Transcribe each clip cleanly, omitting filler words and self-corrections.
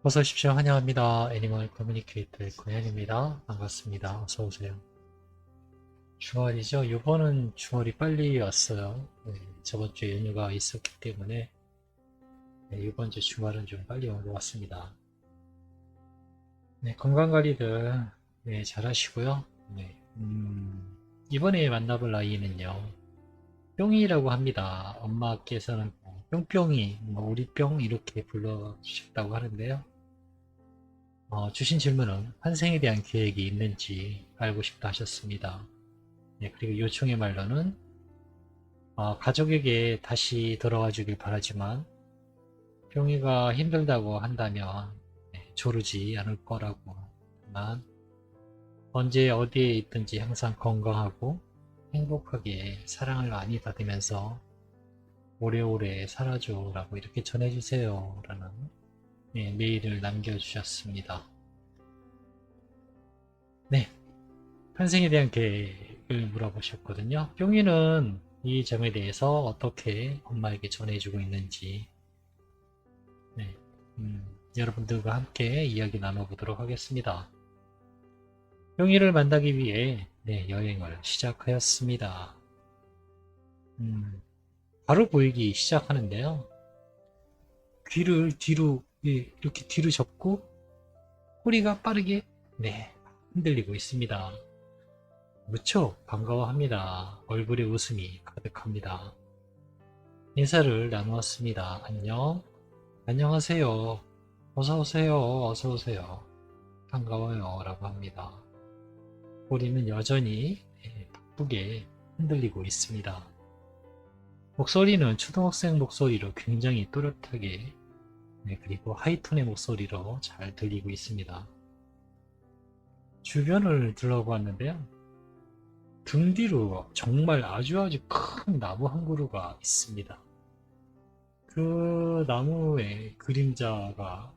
어서 오십시오. 환영합니다. 애니멀 커뮤니케이터의 고현입니다. 반갑습니다. 어서 오세요. 주말이죠. 이번은 주말이 빨리 왔어요. 네, 저번 주에 연휴가 있었기 때문에 네, 이번 주 주말은 좀 빨리 온 것 같습니다. 네, 건강관리들 네, 잘 하시고요. 네, 이번에 만나볼 아이는요. 뿅이라고 합니다. 엄마께서는 뿅뿅이, 우리 뿅 이렇게 불러주셨다고 하는데요. 주신 질문은 환생에 대한 계획이 있는지 알고 싶다 하셨습니다. 네, 그리고 요청의 말로는 가족에게 다시 돌아와 주길 바라지만 병이가 힘들다고 한다면 조르지 않을 거라고 하지만 언제 어디에 있든지 항상 건강하고 행복하게 사랑을 많이 받으면서 오래오래 살아줘 라고 이렇게 전해주세요 라는 메일을 남겨주셨습니다. 네, 탄생에 대한 계획을 물어보셨거든요. 뿅이는 이 점에 대해서 어떻게 엄마에게 전해주고 있는지 네, 여러분들과 함께 이야기 나눠보도록 하겠습니다. 뿅이를 만나기 위해 여행을 시작하였습니다. 바로 보이기 시작하는데요. 귀를 뒤로 이렇게 뒤로 접고 꼬리가 빠르게 흔들리고 있습니다. 무척 반가워합니다. 얼굴에 웃음이 가득합니다. 인사를 나누었습니다. 안녕. 안녕하세요. 어서오세요. 어서오세요. 반가워요. 라고 합니다. 꼬리는 여전히 바쁘게 흔들리고 있습니다. 목소리는 초등학생 목소리로 굉장히 또렷하게 그리고 하이톤의 목소리로 잘 들리고 있습니다. 주변을 둘러보았는데요. 등 뒤로 정말 아주 큰 나무 한 그루가 있습니다. 그 나무의 그림자가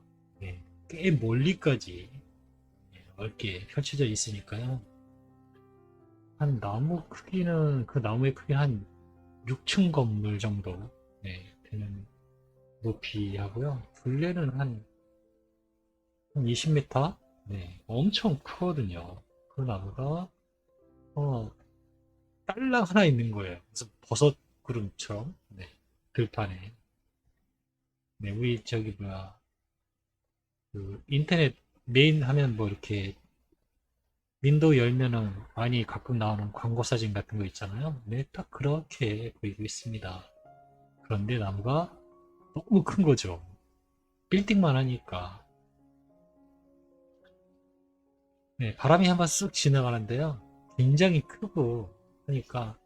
꽤 멀리까지 넓게 펼쳐져 있으니까요. 한 나무 크기는 그 나무의 크기 한 6층 건물 정도 되는 높이 하고요. 둘레는 한 20m? 엄청 크거든요. 그 나무가 딸랑 하나 있는 거예요. 무슨 버섯 구름처럼 들판에. 우리 저기 뭐야 그 인터넷 메인 하면 뭐 이렇게 윈도우 열면은 많이 가끔 나오는 광고 사진 같은 거 있잖아요. 네, 딱 그렇게 보이고 있습니다. 그런데 나무가 너무 큰 거죠. 빌딩만 하니까. 바람이 한번 쓱 지나가는데요. 굉장히 크고 하니까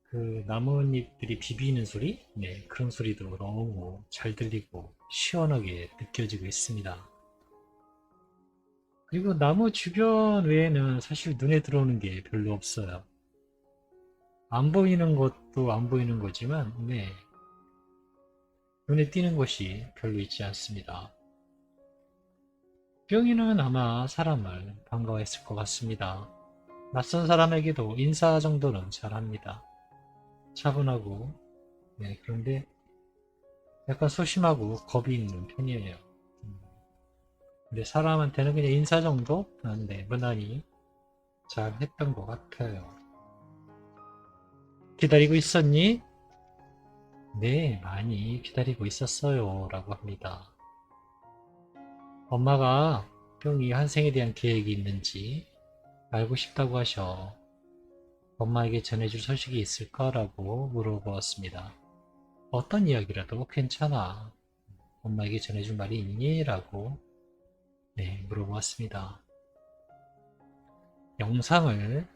그 나뭇잎들이 비비는 소리? 그런 소리도 너무 잘 들리고 시원하게 느껴지고 있습니다. 그리고 나무 주변 외에는 사실 눈에 들어오는 게 별로 없어요. 안 보이는 것도 안 보이는 거지만, 눈에 띄는 것이 별로 있지 않습니다. 뿅이는 아마 사람을 반가워했을 것 같습니다. 낯선 사람에게도 인사 정도는 잘합니다. 차분하고, 그런데 약간 소심하고 겁이 있는 편이에요. 근데 사람한테는 그냥 인사 정도는 무난히 잘 했던 것 같아요. 기다리고 있었니? 네, 많이 기다리고 있었어요. 라고 합니다. 엄마가 뿅이 환생에 대한 계획이 있는지 알고 싶다고 하셔. 엄마에게 전해줄 소식이 있을까? 라고 물어보았습니다. 어떤 이야기라도 괜찮아. 엄마에게 전해줄 말이 있니? 라고 물어보았습니다. 영상을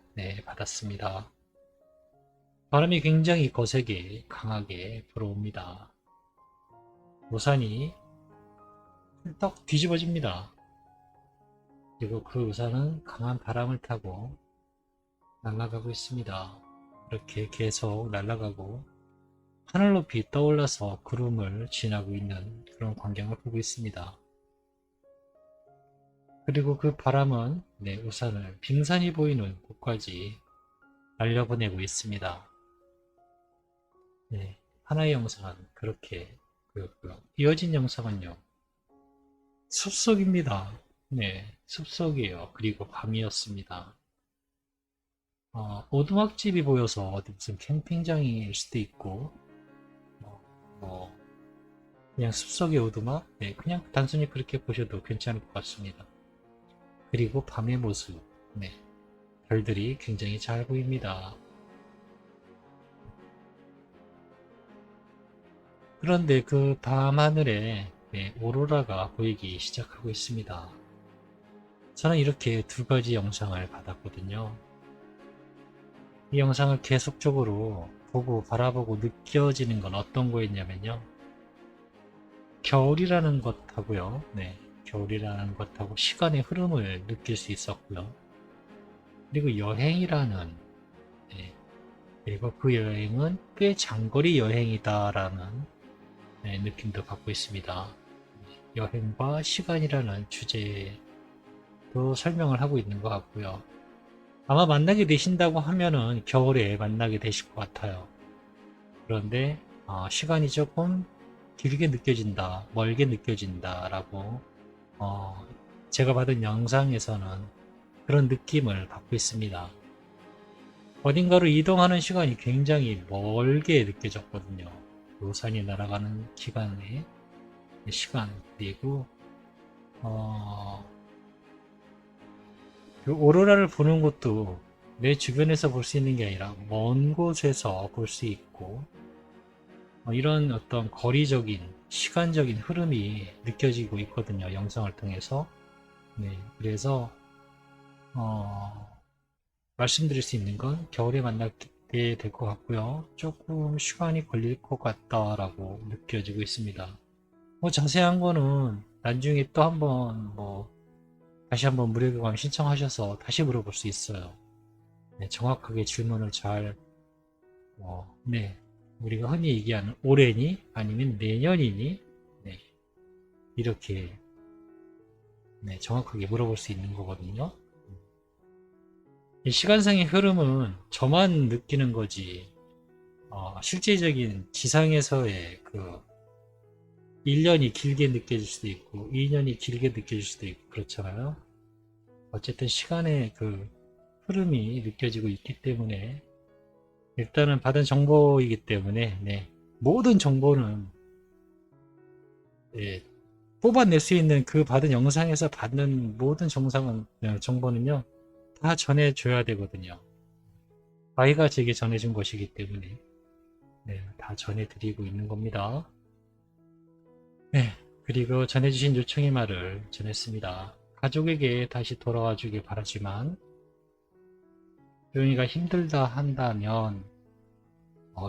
받았습니다. 바람이 굉장히 거세게 강하게 불어옵니다. 우산이 hul떡 뒤집어집니다. 그리고 그 우산은 강한 바람을 타고 날아가고 있습니다. 이렇게 계속 날아가고 하늘 높이 떠올라서 구름을 지나고 있는 그런 광경을 보고 있습니다. 그리고 그 바람은 우산을 빙산이 보이는 곳까지 날려보내고 있습니다. 하나의 영상은 그렇게 보였고요. 이어진 영상은요. 숲속입니다. 네, 숲속이에요. 그리고 밤이었습니다. 오두막집이 보여서 어디 무슨 캠핑장일 수도 있고, 뭐, 뭐, 그냥 숲속의 오두막? 네, 그냥 단순히 그렇게 보셔도 괜찮을 것 같습니다. 그리고 밤의 모습, 네, 별들이 굉장히 잘 보입니다. 그런데 그 밤하늘에 네, 오로라가 보이기 시작하고 있습니다. 저는 이렇게 두 가지 영상을 받았거든요. 이 영상을 계속적으로 보고 바라보고 느껴지는 건 어떤 거였냐면요. 겨울이라는 것하고요. 네, 겨울이라는 것하고 시간의 흐름을 느낄 수 있었고요. 그리고 여행이라는 네, 그리고 그 여행은 꽤 장거리 여행이다라는 네, 느낌도 받고 있습니다. 여행과 시간이라는 주제도 설명을 하고 있는 것 같고요. 아마 만나게 되신다고 하면은 겨울에 만나게 되실 것 같아요. 그런데 시간이 조금 길게 느껴진다, 멀게 느껴진다라고 제가 받은 영상에서는 그런 느낌을 받고 있습니다. 어딘가로 이동하는 시간이 굉장히 멀게 느껴졌거든요. 우산이 날아가는 기간의 시간 그리고 그 오로라를 보는 것도 내 주변에서 볼 수 있는 게 아니라 먼 곳에서 볼 수 있고 이런 어떤 거리적인 시간적인 흐름이 느껴지고 있거든요. 영상을 통해서. 네, 그래서 어, 말씀드릴 수 있는 건 겨울에 만나게 될 것 같고요. 조금 시간이 걸릴 것 같다라고 느껴지고 있습니다. 뭐 자세한 거는 나중에 또 한번 다시 한번 무료교감 신청하셔서 다시 물어볼 수 있어요. 네, 정확하게 질문을 잘 네, 우리가 흔히 얘기하는 올해니 아니면 내년이니 네, 이렇게 네, 정확하게 물어볼 수 있는 거거든요. 이 시간상의 흐름은 저만 느끼는 거지 실제적인 지상에서의 그 1년이 길게 느껴질 수도 있고 2년이 길게 느껴질 수도 있고 그렇잖아요. 어쨌든 시간의 그 흐름이 느껴지고 있기 때문에 일단은 받은 정보이기 때문에 네, 모든 정보는 예, 뽑아낼 수 있는 그 받은 영상에서 받는 모든 정보는요 다 전해줘야 되거든요. 아이가 제게 전해준 것이기 때문에 네, 다 전해드리고 있는 겁니다. 네, 그리고 전해주신 요청의 말을 전했습니다. 가족에게 다시 돌아와 주길 바라지만 조용히가 힘들다 한다면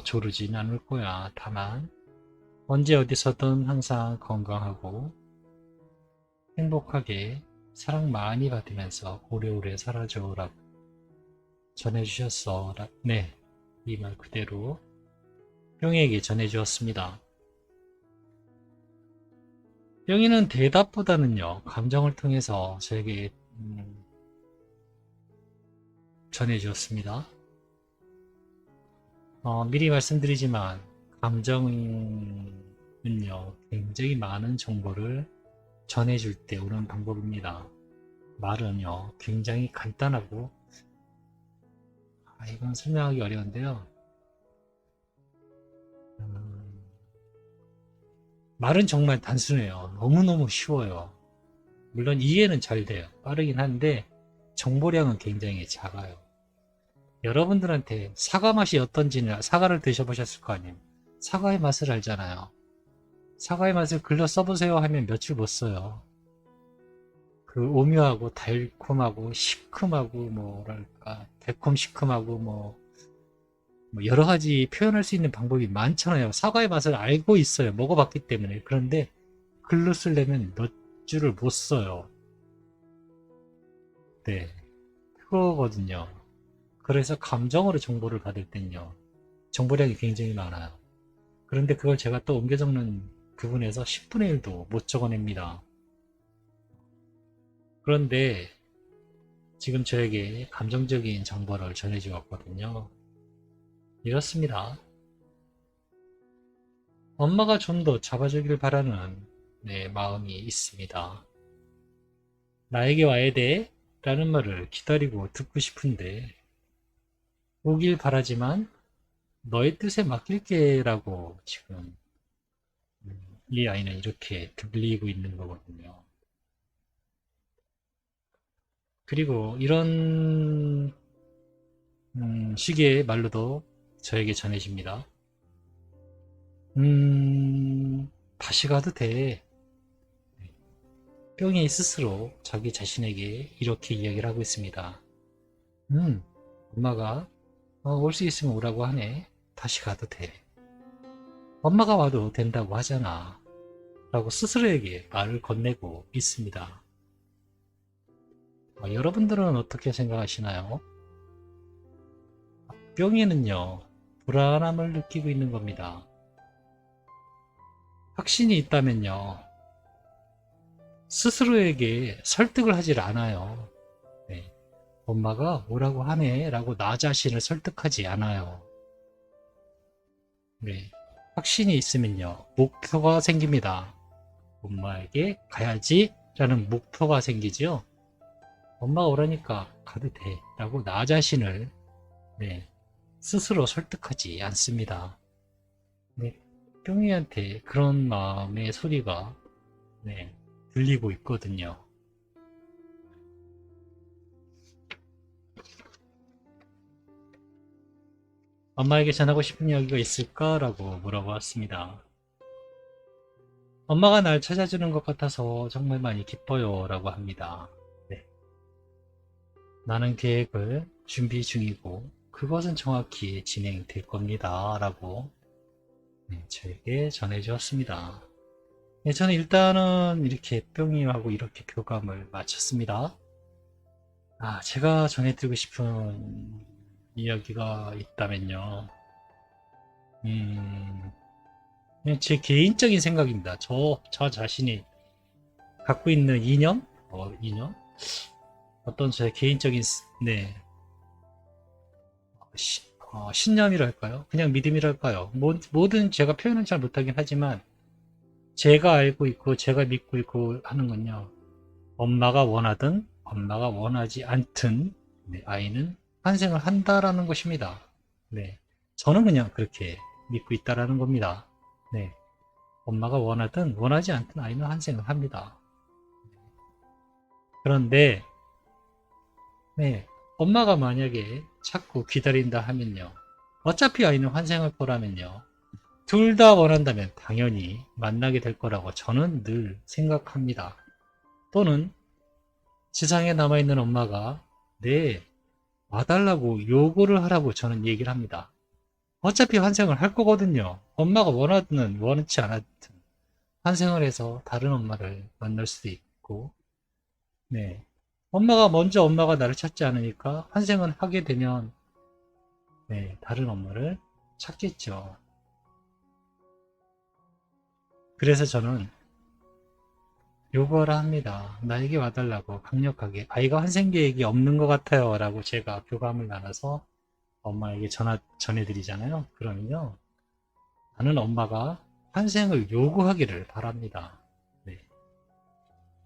조르진 않을 거야. 다만 언제 어디서든 항상 건강하고 행복하게 사랑 많이 받으면서 오래오래 살아줘라고 전해주셨어. 네, 이 말 그대로 뿅이에게 전해주었습니다. 뿅이는 대답보다는요, 감정을 통해서 저에게 전해주었습니다. 미리 말씀드리지만 감정은요, 굉장히 많은 정보를 전해줄 때 오는 방법입니다. 말은요, 굉장히 간단하고 이건 설명하기 어려운데요. 말은 정말 단순해요. 너무너무 쉬워요. 물론 이해는 잘 돼요. 빠르긴 한데 정보량은 굉장히 작아요. 여러분들한테 사과 맛이 어떤지는 사과를 드셔보셨을 거 아니에요. 사과의 맛을 알잖아요. 사과의 맛을 글로 써보세요 하면 며칠 못 써요. 그 오묘하고 달콤하고 시큼하고 뭐랄까 달콤 시큼하고 뭐 여러 가지 표현할 수 있는 방법이 많잖아요. 사과의 맛을 알고 있어요. 먹어봤기 때문에. 그런데 글로 쓰려면 몇 줄을 못 써요. 네. 그거거든요. 그래서 감정으로 정보를 받을 땐요. 정보량이 굉장히 많아요. 그런데 그걸 제가 또 옮겨 적는 부분에서 10분의 1도 못 적어냅니다. 그런데 지금 저에게 감정적인 정보를 전해주었거든요. 이렇습니다. 엄마가 좀 더 잡아주길 바라는 네, 마음이 있습니다. 나에게 와야 돼 라는 말을 기다리고 듣고 싶은데 오길 바라지만 너의 뜻에 맡길게 라고 지금 이 아이는 이렇게 들리고 있는 거거든요. 그리고 이런 식의 말로도 저에게 전해집니다. 다시 가도 돼. 뿅이 스스로 자기 자신에게 이렇게 이야기를 하고 있습니다. 엄마가 올 수 있으면 오라고 하네. 다시 가도 돼. 엄마가 와도 된다고 하잖아. 라고 스스로에게 말을 건네고 있습니다. 여러분들은 어떻게 생각하시나요? 뿅이는요, 불안함을 느끼고 있는 겁니다. 확신이 있다면요, 스스로에게 설득을 하질 않아요. 네. 엄마가 뭐라고 하네 라고 나 자신을 설득하지 않아요. 네. 확신이 있으면요, 목표가 생깁니다. 엄마에게 가야지 라는 목표가 생기죠. 엄마가 오라니까 가도 돼 라고 나 자신을 네, 스스로 설득하지 않습니다. 네, 뿅이한테 그런 마음의 소리가 네, 들리고 있거든요. 엄마에게 전하고 싶은 이야기가 있을까? 라고 물어보았습니다. 엄마가 날 찾아주는 것 같아서 정말 많이 기뻐요 라고 합니다. 네. 나는 계획을 준비 중이고 그것은 정확히 진행될 겁니다 라고 네, 저에게 전해주었습니다. 네, 저는 일단은 이렇게 뿅이하고 이렇게 교감을 마쳤습니다. 제가 전해드리고 싶은 이야기가 있다면요. 그냥 제 개인적인 생각입니다. 저 자신이 갖고 있는 이념? 이념? 어떤 제 개인적인, 네, 신념이랄까요? 그냥 믿음이랄까요? 뭐든 제가 표현은 잘 못하긴 하지만, 제가 알고 있고, 제가 믿고 있고 하는 건요. 엄마가 원하든, 엄마가 원하지 않든, 네, 아이는 환생을 한다라는 것입니다. 네. 저는 그냥 그렇게 믿고 있다라는 겁니다. 네. 엄마가 원하든, 원하지 않든 아이는 환생을 합니다. 그런데, 네. 엄마가 만약에 자꾸 기다린다 하면요. 어차피 아이는 환생할 거라면요. 둘 다 원한다면 당연히 만나게 될 거라고 저는 늘 생각합니다. 또는 세상에 남아있는 엄마가 네, 와달라고 요구를 하라고 저는 얘기를 합니다. 어차피 환생을 할 거거든요. 엄마가 원하든 원치 않았든 환생을 해서 다른 엄마를 만날 수도 있고 네. 엄마가 나를 찾지 않으니까 환생을 하게 되면 네, 다른 엄마를 찾겠죠. 그래서 저는 요구를 합니다. 나에게 와달라고 강력하게 아이가 환생 계획이 없는 것 같아요 라고 제가 교감을 나눠서 엄마에게 전해드리잖아요. 그러면요 나는 엄마가 환생을 요구하기를 바랍니다. 네.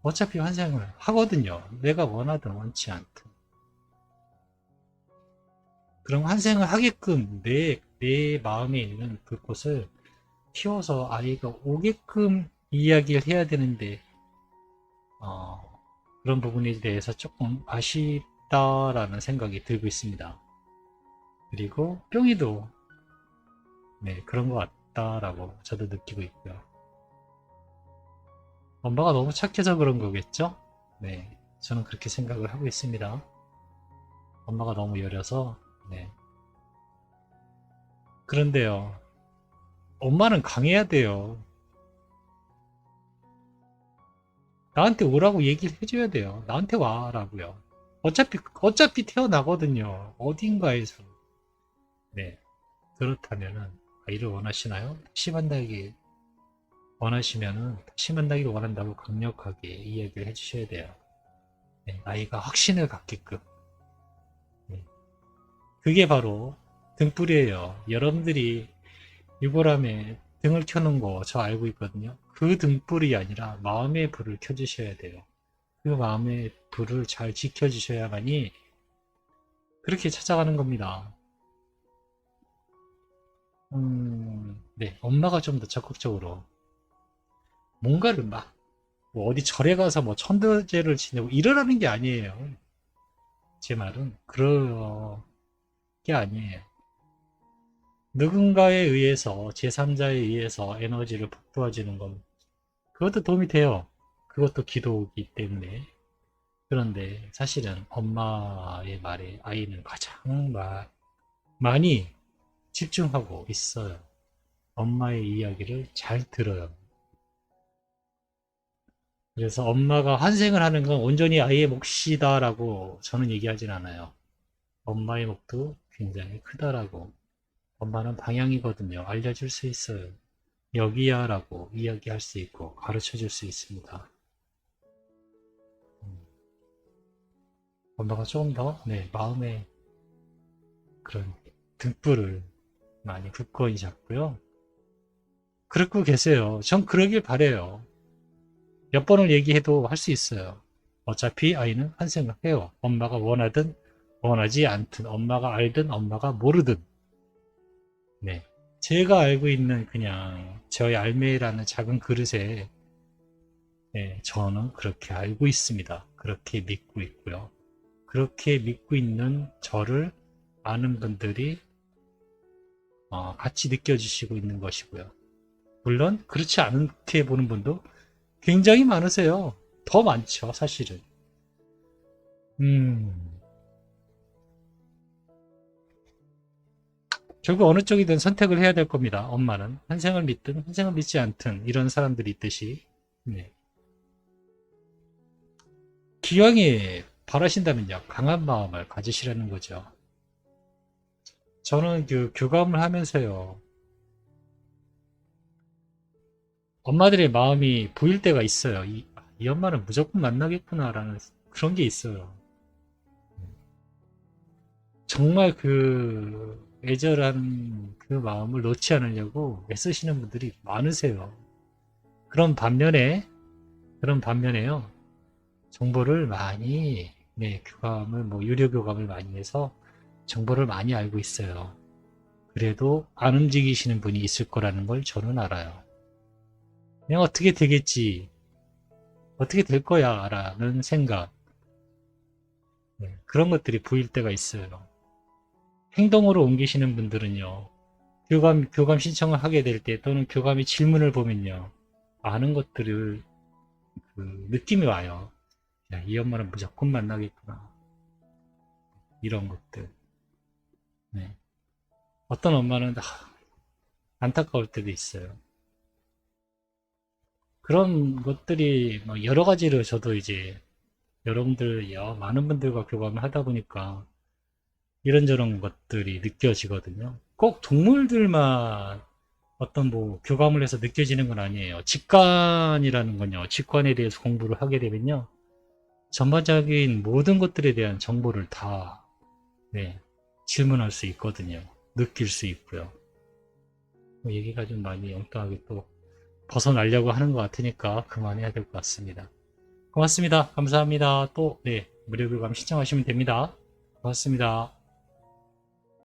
어차피 환생을 하거든요. 내가 원하든 원치 않든. 그럼 환생을 하게끔 내 마음에 있는 그것을 키워서 아이가 오게끔 이야기를 해야 되는데 어, 그런 부분에 대해서 조금 아쉽다라는 생각이 들고 있습니다. 그리고 뿅이도 네, 그런 것 같다라고 저도 느끼고 있고요. 엄마가 너무 착해서 그런 거겠죠? 네, 저는 그렇게 생각을 하고 있습니다. 엄마가 너무 여려서 네. 그런데요, 엄마는 강해야 돼요. 나한테 오라고 얘기를 해줘야 돼요. 나한테 와라고요. 어차피 태어나거든요. 어딘가에서. 네. 그렇다면은 아이를 원하시나요? 다시 만나기 원하시면은 다시 만나기를 원한다고 강력하게 이야기를 해주셔야 돼요. 네, 아이가 확신을 갖게끔. 네, 그게 바로 등불이에요. 여러분들이 유골함에 등을 켜는 거 저 알고 있거든요. 그 등불이 아니라 마음의 불을 켜주셔야 돼요. 그 마음의 불을 잘 지켜주셔야만이 그렇게 찾아가는 겁니다. 네, 엄마가 좀 더 적극적으로 뭔가를 막, 뭐 어디 절에 가서 뭐 천도제를 지내고 이러라는 게 아니에요. 제 말은 그럴 게 아니에요. 누군가에 의해서, 제3자에 의해서 에너지를 북돋아주는 건 그것도 도움이 돼요. 그것도 기도이기 때문에. 그런데 사실은 엄마의 말에 아이는 가장 많이 집중하고 있어요. 엄마의 이야기를 잘 들어요. 그래서 엄마가 환생을 하는 건 온전히 아이의 몫이다라고 저는 얘기하진 않아요. 엄마의 몫도 굉장히 크다라고. 엄마는 방향이거든요. 알려줄 수 있어요. 여기야 라고 이야기할 수 있고 가르쳐 줄 수 있습니다. 엄마가 조금 더, 네, 마음에 그런 등불을 많이 굳건히 잡고요. 그러고 계세요. 전 그러길 바래요. 몇 번을 얘기해도 할 수 있어요. 어차피 아이는 환생을 해요. 엄마가 원하든 원하지 않든, 엄마가 알든 엄마가 모르든. 네. 제가 알고 있는 그냥 저의 알매라는 작은 그릇에, 네, 저는 그렇게 알고 있습니다. 그렇게 믿고 있고요. 그렇게 믿고 있는 저를 아는 분들이 같이 느껴주시고 있는 것이고요. 물론 그렇지 않게 보는 분도 굉장히 많으세요. 더 많죠, 사실은. 음, 결국 어느 쪽이든 선택을 해야 될 겁니다. 엄마는 환생을 믿든 환생을 믿지 않든 이런 사람들이 있듯이. 네. 기왕에 바라신다면요, 강한 마음을 가지시라는 거죠. 저는 그 교감을 하면서요, 엄마들의 마음이 보일 때가 있어요. 이 엄마는 무조건 만나겠구나라는 그런 게 있어요. 정말 그 애절한 그 마음을 놓지 않으려고 애쓰시는 분들이 많으세요. 그런 반면에, 그런 반면에요, 정보를 많이, 네, 교감을, 뭐, 유료 교감을 많이 해서 정보를 많이 알고 있어요. 그래도 안 움직이시는 분이 있을 거라는 걸 저는 알아요. 그냥 어떻게 되겠지, 어떻게 될 거야, 라는 생각. 네, 그런 것들이 보일 때가 있어요. 행동으로 옮기시는 분들은요, 교감 신청을 하게 될 때 또는 교감의 질문을 보면요, 아는 것들을 그 느낌이 와요. 야, 이 엄마는 무조건 만나겠구나. 이런 것들. 네. 어떤 엄마는 안타까울 때도 있어요. 그런 것들이 뭐 여러 가지로 저도 이제 여러분들, 많은 분들과 교감을 하다 보니까 이런저런 것들이 느껴지거든요. 꼭 동물들만 어떤 뭐 교감을 해서 느껴지는 건 아니에요. 직관이라는 건요. 직관에 대해서 공부를 하게 되면요. 전반적인 모든 것들에 대한 정보를 다, 네, 질문할 수 있거든요. 느낄 수 있고요. 뭐 얘기가 좀 많이 엉뚱하게 또 벗어나려고 하는 것 같으니까 그만해야 될 것 같습니다. 고맙습니다. 감사합니다. 또, 네, 무료 교감 신청하시면 됩니다. 고맙습니다.